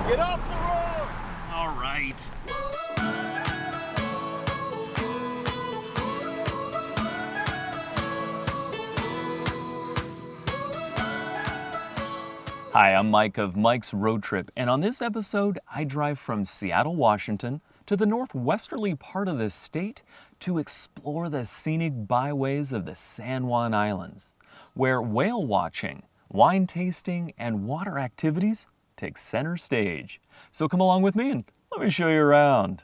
Get off the road! All right. Hi, I'm Mike of Mike's Road Trip, and on this episode, I drive from Seattle, Washington, to the northwesterly part of the state to explore the scenic byways of the San Juan Islands, where whale watching, wine tasting, and water activities take center stage. So come along with me and let me show you around.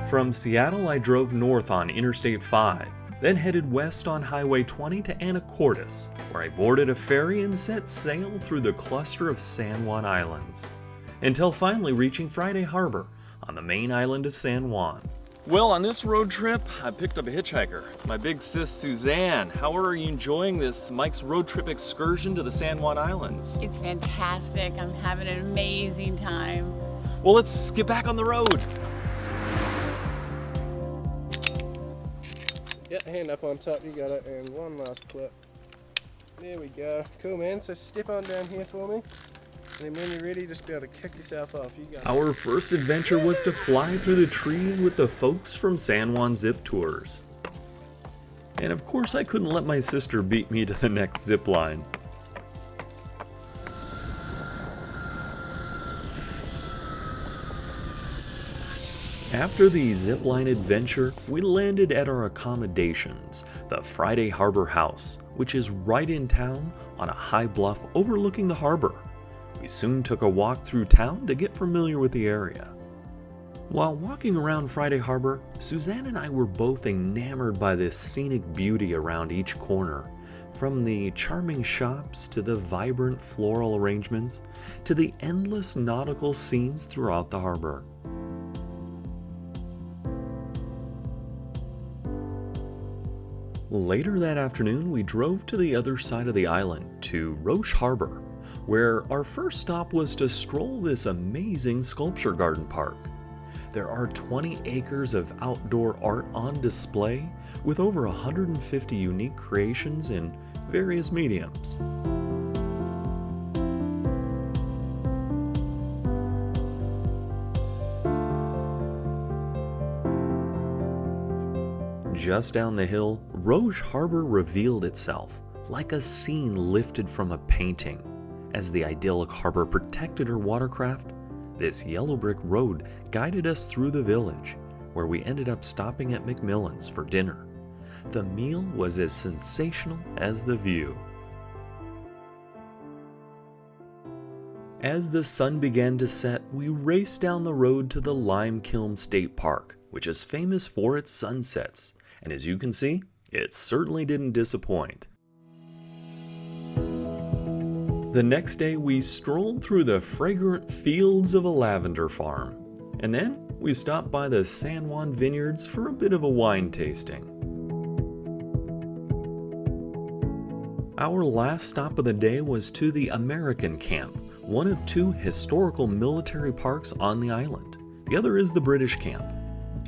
From Seattle, I drove north on Interstate 5, then headed west on Highway 20 to Anacortes, where I boarded a ferry and set sail through the cluster of San Juan Islands, until finally reaching Friday Harbor on the main island of San Juan. Well, on this road trip, I picked up a hitchhiker, my big sis Suzanne. How are you enjoying this Mike's Road Trip excursion to the San Juan Islands? It's fantastic. I'm having an amazing time. Well, let's get back on the road. Yeah, hand up on top, you got it, and one last clip. There we go. Cool, man. So step on down here for me. And then when you're ready, just be able to kick yourself off. You got it. Our first adventure was to fly through the trees with the folks from San Juan Zip Tours. And of course, I couldn't let my sister beat me to the next zip line. After the zipline adventure, we landed at our accommodations, the Friday Harbor House, which is right in town on a high bluff overlooking the harbor. We soon took a walk through town to get familiar with the area. While walking around Friday Harbor, Suzanne and I were both enamored by the scenic beauty around each corner, from the charming shops to the vibrant floral arrangements to the endless nautical scenes throughout the harbor. Later that afternoon, we drove to the other side of the island, to Roche Harbor, where our first stop was to stroll this amazing sculpture garden park. There are 20 acres of outdoor art on display, with over 150 unique creations in various mediums. Just down the hill, Roche Harbor revealed itself like a scene lifted from a painting. As the idyllic harbor protected her watercraft, this yellow brick road guided us through the village, where we ended up stopping at McMillan's for dinner. The meal was as sensational as the view. As the sun began to set, we raced down the road to the Kilm State Park, which is famous for its sunsets. And as you can see, it certainly didn't disappoint. The next day, we strolled through the fragrant fields of a lavender farm. And then we stopped by the San Juan vineyards for a bit of a wine tasting. Our last stop of the day was to the American Camp, one of two historical military parks on the island. The other is the British Camp.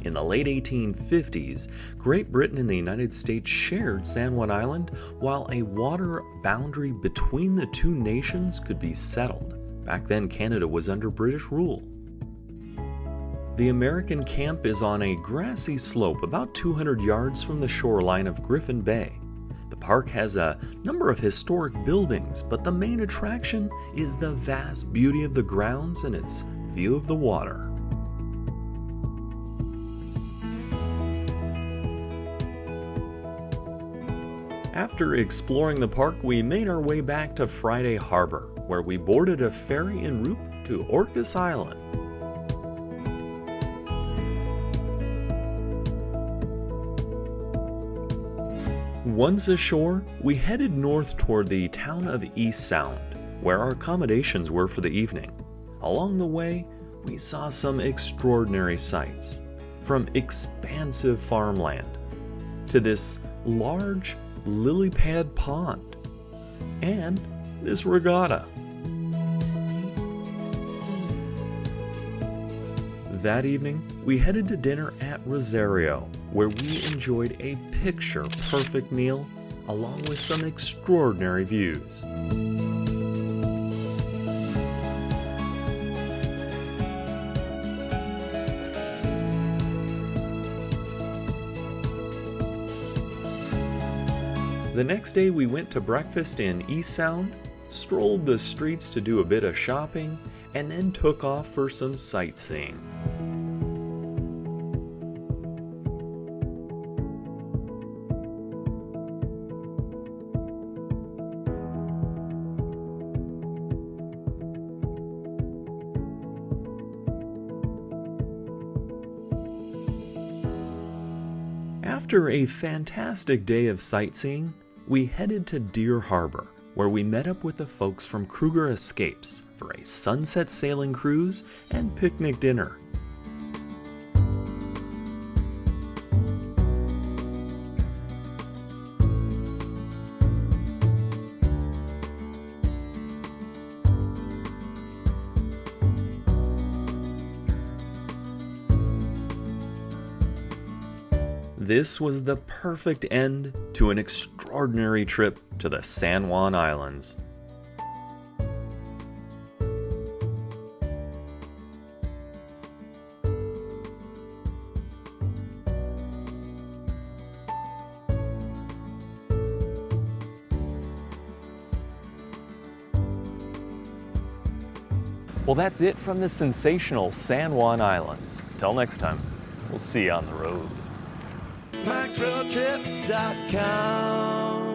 In the late 1850s, Great Britain and the United States shared San Juan Island while a water boundary between the two nations could be settled. Back then, Canada was under British rule. The American Camp is on a grassy slope about 200 yards from the shoreline of Griffin Bay. The park has a number of historic buildings, but the main attraction is the vast beauty of the grounds and its view of the water. After exploring the park, we made our way back to Friday Harbor, where we boarded a ferry en route to Orcas Island. Once ashore, we headed north toward the town of East Sound, where our accommodations were for the evening. Along the way, we saw some extraordinary sights, from expansive farmland to this large lily pad pond and this regatta. That evening, we headed to dinner at Rosario, where we enjoyed a picture-perfect meal along with some extraordinary views. The next day we went to breakfast in East Sound, strolled the streets to do a bit of shopping, and then took off for some sightseeing. After a fantastic day of sightseeing, we headed to Deer Harbor, where we met up with the folks from Kruger Escapes for a sunset sailing cruise and picnic dinner. This was the perfect end to an extraordinary trip to the San Juan Islands. Well, that's it from the sensational San Juan Islands. Till next time, we'll see you on the road. MikeRoadTrip.com